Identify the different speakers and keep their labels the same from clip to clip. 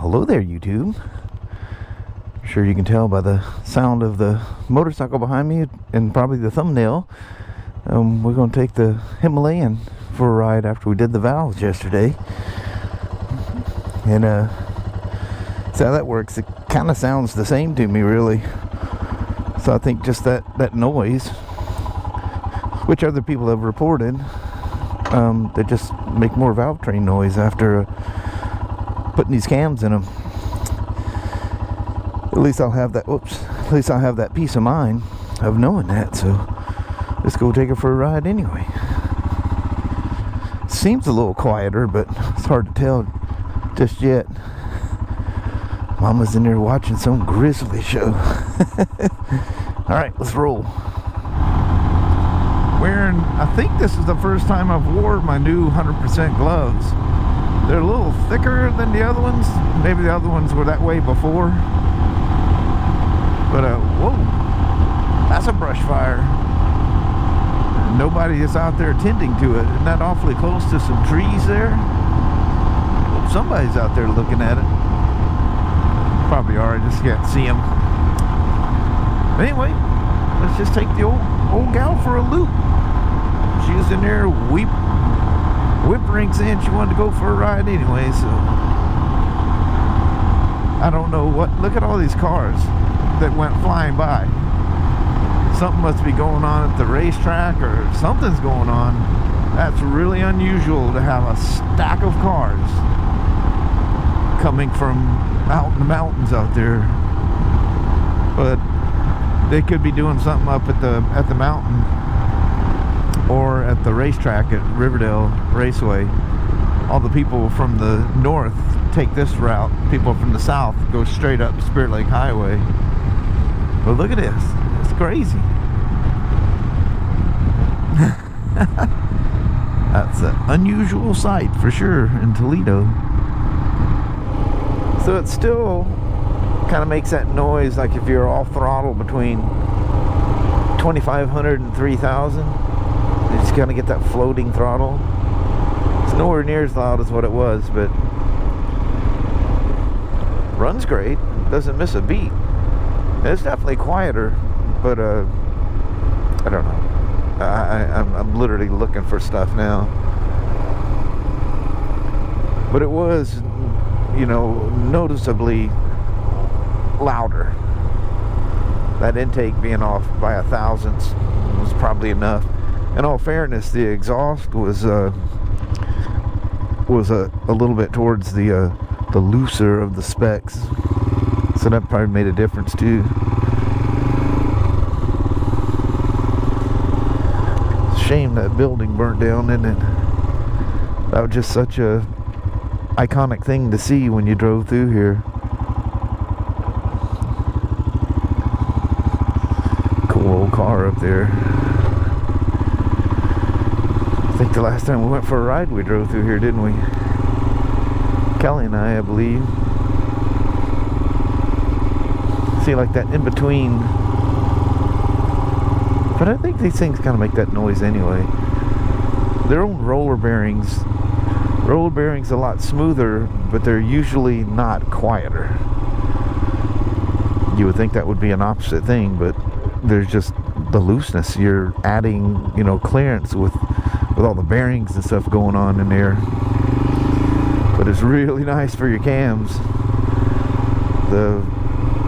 Speaker 1: Hello there, YouTube. I'm sure you can tell by the sound of the motorcycle behind me and probably the thumbnail. We're going to take the Himalayan for a ride after we did the valves yesterday. And so how that works, it kind of sounds the same to me, really. So I think just that noise, which other people have reported, they just make more valve train noise after putting these cams in them. At least I'll have that. At least I'll have that peace of mind of knowing that. So let's go take her for a ride anyway. Seems a little quieter, but it's hard to tell just yet. Mama's in there watching some grizzly show. All right, let's roll. I think this is the first time I've worn my new 100% gloves. They're a little thicker than the other ones. Maybe the other ones were that way before. But, whoa, that's a brush fire. Nobody is out there tending to it. Isn't that awfully close to some trees there? Well, somebody's out there looking at it. Probably are, I just can't see them. But anyway, let's just take the old gal for a loop. She was in there whimpering saying she wanted to go for a ride anyway, so I don't know what. Look at all these cars that went flying by. Something must be going on at the racetrack, or something's going on. That's really unusual to have a stack of cars coming from out in the mountains out there. But they could be doing something up at the mountain or at the racetrack at Riverdale Raceway. All the people from the north take this route. People from the south go straight up Spirit Lake Highway. But look at this. It's crazy. That's an unusual sight for sure in Toledo. So it still kind of makes that noise like if you're off throttle between 2,500 and 3,000. You just kind of get that floating throttle. It's nowhere near as loud as what it was, but runs great. Doesn't miss a beat. It's definitely quieter, but I don't know. I'm literally looking for stuff now. But it was, you know, noticeably louder. That intake being off by 1,000 was probably enough. In all fairness, the exhaust was a little bit towards the looser of the specs, so that probably made a difference too. Shame that building burnt down, isn't it? That was just such a iconic thing to see when you drove through here. Cool old car up there. I think the last time we went for a ride we drove through here, didn't we? Kelly and I believe. See, like that in between. But I think these things kind of make that noise anyway. Their own roller bearings. Roller bearings a lot smoother, but they're usually not quieter. You would think that would be an opposite thing, but there's just the looseness. You're adding, you know, clearance with all the bearings and stuff going on in there. But it's really nice for your cams. The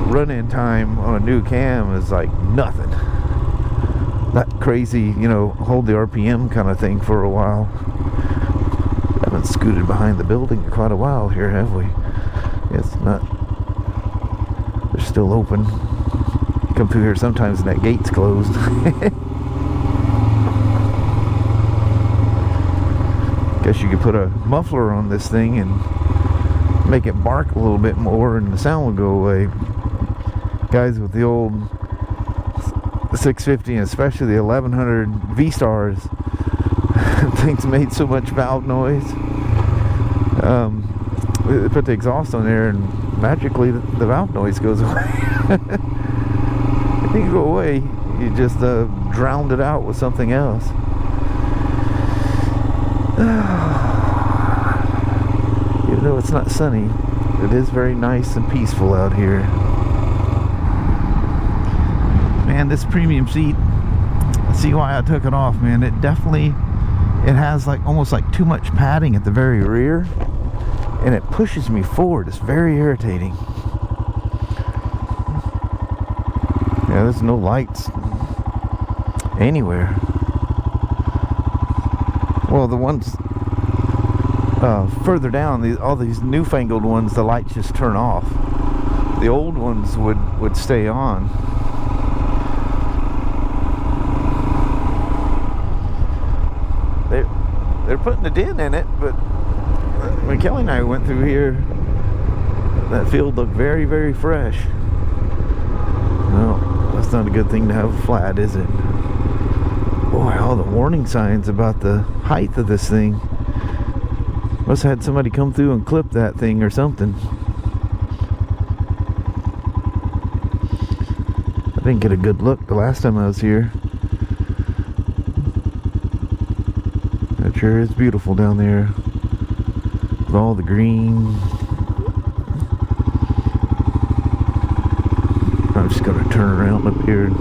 Speaker 1: run-in time on a new cam is like nothing. Not crazy, you know, hold the RPM kind of thing for a while. Haven't scooted behind the building in quite a while here, have we? It's not. They're still open. You come through here sometimes and that gate's closed. Guess you could put a muffler on this thing and make it bark a little bit more and the sound would go away. Guys with the old 650 and especially the 1100 V-Stars, things made so much valve noise. They put the exhaust on there and magically the valve noise goes away. It didn't go away, you just drowned it out with something else. Even though it's not sunny, it is very nice and peaceful out here. Man, this premium seat, see why I took it off, man. It definitely, it has like almost like too much padding at the very rear, and it pushes me forward. It's very irritating. Yeah, there's no lights anywhere. Well, the ones further down, all these newfangled ones, the lights just turn off. The old ones would stay on. They're putting a dent in it, but when Kelly and I went through here, that field looked very, very fresh. Well, that's not a good thing to have a flat, is it? Boy, all the warning signs about the height of this thing. Must have had somebody come through and clip that thing or something. I didn't get a good look the last time I was here. It sure is beautiful down there with all the green. I'm just gonna turn around up here and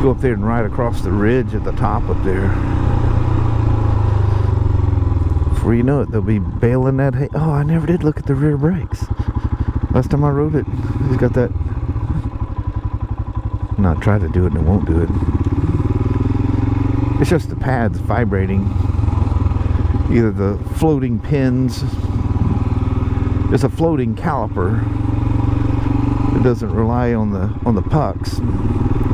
Speaker 1: go up there and ride across the ridge at the top up there. Before you know it, they'll be baling that hay. Oh, I never did look at the rear brakes. Last time I rode it, it's got that. Not try to do it and it won't do it. It's just the pads vibrating. Either the floating pins. It's a floating caliper. It doesn't rely on the pucks,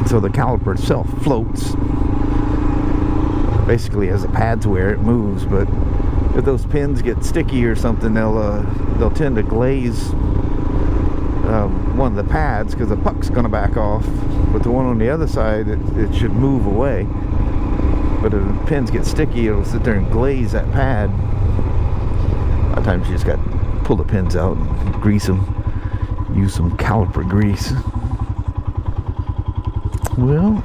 Speaker 1: so the caliper itself floats. Basically, as the pads wear, it moves. But if those pins get sticky or something, they'll tend to glaze one of the pads because the puck's going to back off. But the one on the other side, it should move away. But if the pins get sticky, it'll sit there and glaze that pad. A lot of times you just got to pull the pins out and grease them. Use some caliper grease. Well,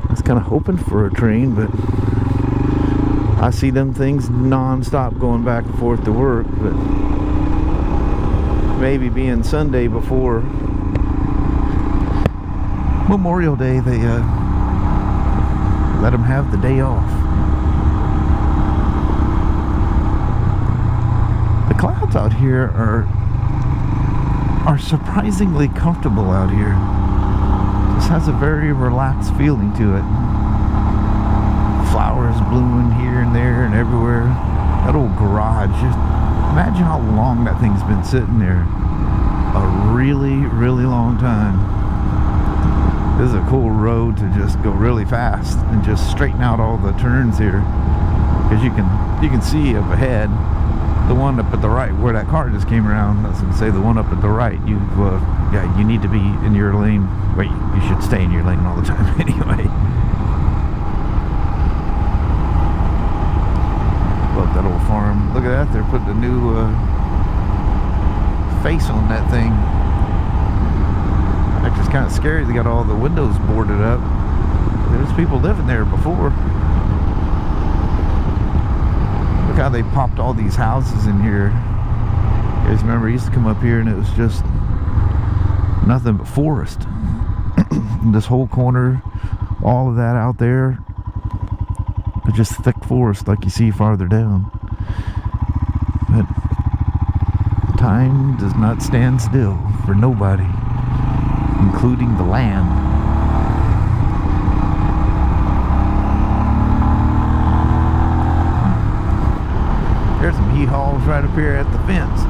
Speaker 1: I was kind of hoping for a train, but I see them things non-stop going back and forth to work. But maybe being Sunday before Memorial Day, they let them have the day off. The clouds out here are surprisingly comfortable out here. Just has a very relaxed feeling to it. Flowers blooming here and there and everywhere. That old garage, just imagine how long that thing's been sitting there. A really, really long time. This is a cool road to just go really fast and just straighten out all the turns here, because you can see up ahead, the one up at the right where that car just came around. I was going to say the one up at the right. You need to be in your lane. Wait, you should stay in your lane all the time anyway. Love that old farm. Look at that. They're putting a new face on that thing. Actually, it's kind of scary. They got all the windows boarded up. There's people living there before. Look how they popped all these houses in here. You guys remember, I used to come up here and it was just nothing but forest. This whole corner, all of that out there, it's just thick forest like you see farther down. But time does not stand still for nobody, including the land. There's some hee-haws right up here at the fence,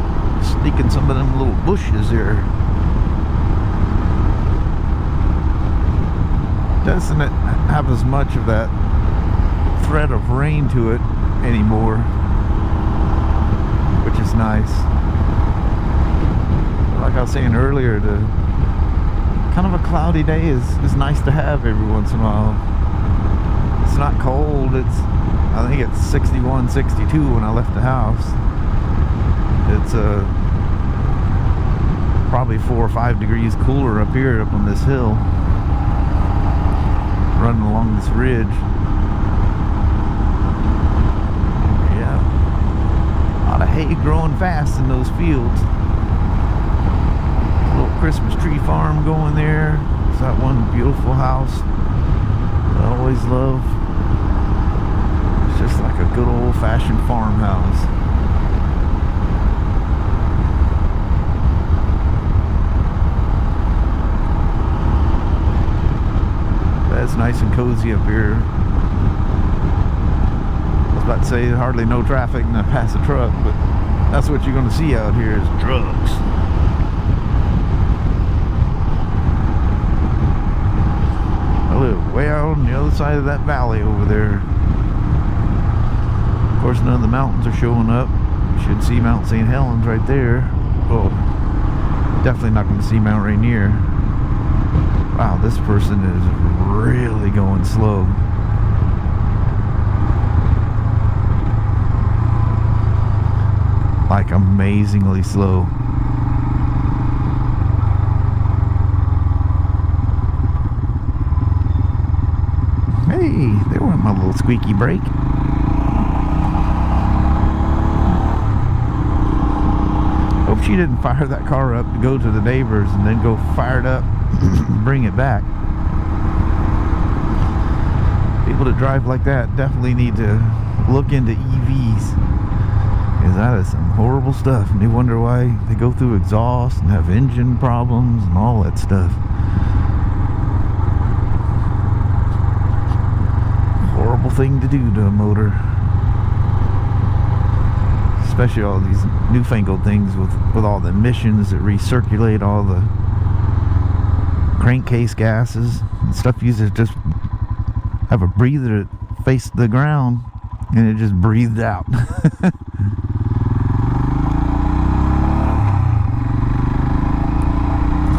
Speaker 1: sneaking some of them little bushes there. Doesn't it have as much of that threat of rain to it anymore, which is nice. Like I was saying earlier, the kind of a cloudy day is nice to have every once in a while. It's not cold. I think it's 61, 62 when I left the house. It's probably 4 or 5 degrees cooler up here, up on this hill, running along this ridge. Yeah, a lot of hay growing going fast in those fields. Little Christmas tree farm going there. It's that one beautiful house that I always love. It's just like a good old-fashioned farmhouse. It's nice and cozy up here. I was about to say hardly no traffic and I pass a truck, but that's what you're going to see out here is trucks. I live way out on the other side of that valley over there. Of course, none of the mountains are showing up. You should see Mount St. Helens right there. Oh, definitely not going to see Mount Rainier. Wow, this person is really going slow. Like amazingly slow. Hey, there went my little squeaky brake. Hope she didn't fire that car up to go to the neighbors and then go fire it up bring it back. People that drive like that definitely need to look into EVs, because that is some horrible stuff, and they wonder why they go through exhaust and have engine problems and all that stuff. Horrible thing to do to a motor, especially all these newfangled things with all the emissions that recirculate all the crankcase gases and stuff. You just have a breather that faced the ground and it just breathed out.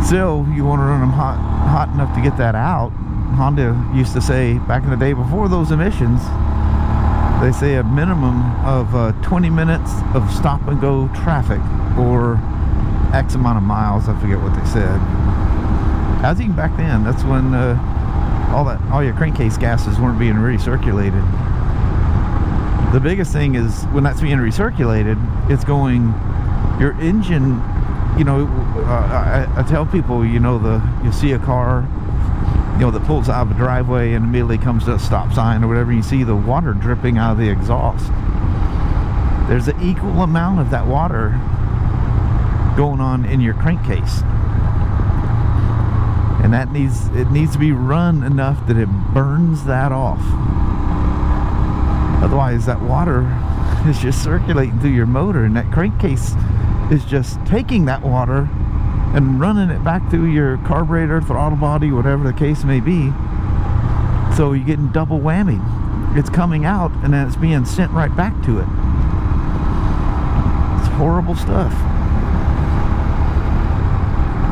Speaker 1: Still, you want to run them hot enough to get that out. Honda used to say back in the day before those emissions, they say a minimum of 20 minutes of stop and go traffic or X amount of miles. I forget what they said. As even back then, that's when all your crankcase gases weren't being recirculated. The biggest thing is when that's being recirculated, it's going, your engine, you know, I tell people, you know, you see a car, you know, that pulls out of a driveway and immediately comes to a stop sign or whatever, you see the water dripping out of the exhaust. There's an equal amount of that water going on in your crankcase. And it needs to be run enough that it burns that off. Otherwise, that water is just circulating through your motor, and that crankcase is just taking that water and running it back through your carburetor, throttle body, whatever the case may be. So you're getting double whammy. It's coming out, and then it's being sent right back to it. It's horrible stuff.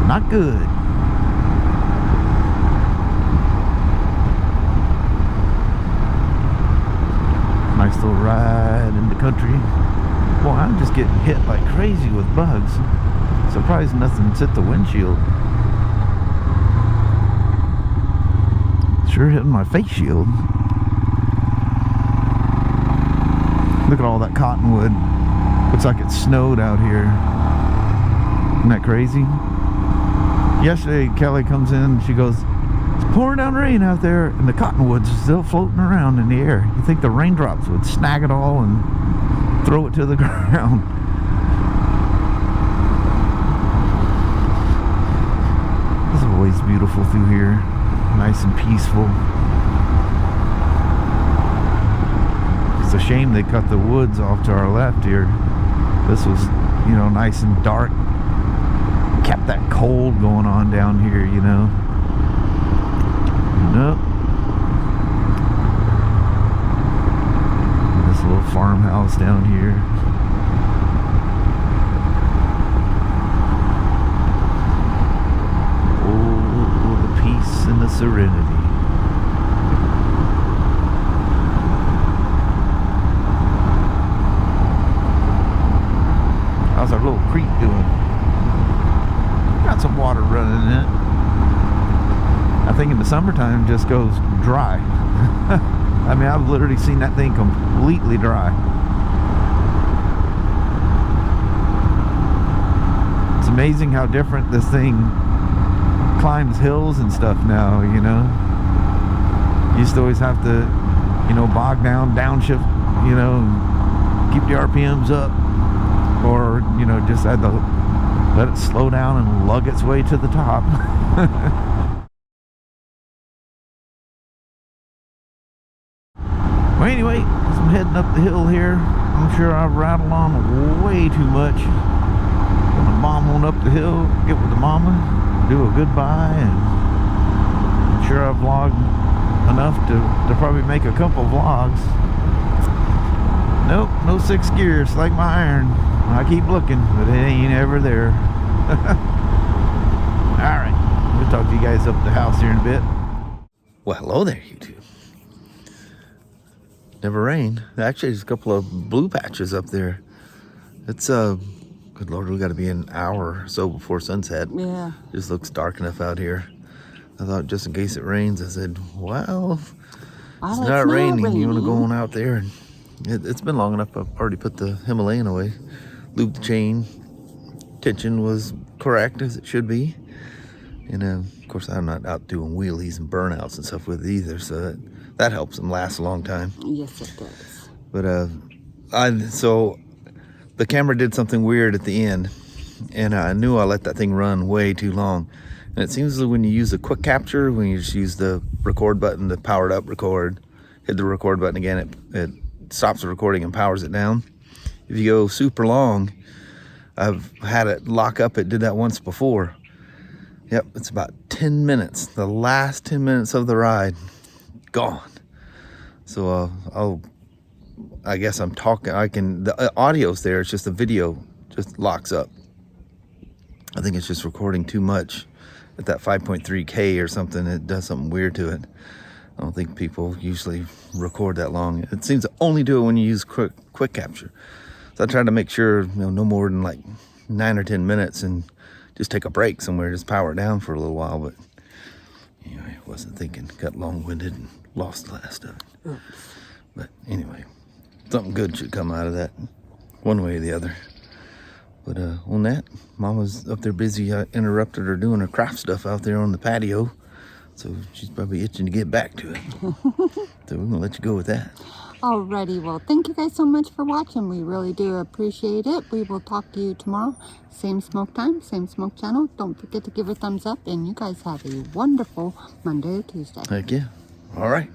Speaker 1: Not good. Nice little ride in the country. Boy, I'm just getting hit like crazy with bugs. Surprised nothing's hit the windshield. Sure hitting my face shield. Look at all that cottonwood. Looks like it snowed out here. Isn't that crazy? Yesterday, Kelly comes in, she goes, "It's pouring down rain out there," and the cottonwoods are still floating around in the air. You think the raindrops would snag it all and throw it to the ground. It's always beautiful through here. Nice and peaceful. It's a shame they cut the woods off to our left here. This was, you know, nice and dark. Kept that cold going on down here, you know. Nope. This little farmhouse down here. Oh, the peace and the serenity. How's our little creek doing? Got some water running in it. I think in the summertime it just goes dry. I mean, I've literally seen that thing completely dry. amazing how different this thing climbs hills and stuff now, you know. You used to always have to, you know, bog down, downshift, you know, keep the RPMs up, or, you know, just had to let it slow down and lug its way to the top. Well, anyway, I'm heading up the hill here. I'm sure I've rattled on way too much. Gonna bomb on up the hill, get with the mama, do a goodbye, and I'm sure I've vlogged enough to probably make a couple vlogs. Nope, no 6 gears like my iron. I keep looking, but it ain't ever there. Alright, we'll talk to you guys up at the house here in a bit. Well, hello there, YouTube. Never rained. Actually, there's a couple of blue patches up there. It's good Lord, we got to be an hour or so before sunset.
Speaker 2: Yeah.
Speaker 1: Just looks dark enough out here. I thought just in case it rains, I said, well, it's not raining. You want to go on out there? And it's been long enough. I've already put the Himalayan away. Lubed the chain. Tension was correct as it should be. And of course, I'm not out doing wheelies and burnouts and stuff with it either. So that helps them last a long time.
Speaker 2: Yes, it does.
Speaker 1: But so the camera did something weird at the end, and I knew I let that thing run way too long. And it seems that when you use a quick capture, when you just use the record button to power it up, record, hit the record button again, it stops the recording and powers it down. If you go super long, I've had it lock up. It did that once before. Yep, it's about 10 minutes. The last 10 minutes of the ride, gone. So I guess I'm talking, the audio's there, it's just the video just locks up. I think it's just recording too much at that 5.3K or something. It does something weird to it. I don't think people usually record that long. It seems to only do it when you use quick capture. So I tried to make sure, you know, no more than like 9 or 10 minutes and just take a break somewhere, just power it down for a little while. But anyway, I wasn't thinking, got long-winded and lost the last of it.
Speaker 2: Oops.
Speaker 1: But anyway, something good should come out of that, one way or the other. But on that, Mama's up there busy. I interrupted her doing her craft stuff out there on the patio. So she's probably itching to get back to it. So we're going to let you go with that.
Speaker 2: Alrighty, well, thank you guys so much for watching. We really do appreciate it. We will talk to you tomorrow. Same smoke time, same smoke channel. Don't forget to give a thumbs up. And you guys have a wonderful Monday or Tuesday.
Speaker 1: Heck yeah. All right.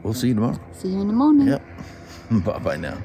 Speaker 1: We'll see you tomorrow.
Speaker 2: See you in the morning.
Speaker 1: Yep. Bye-bye now.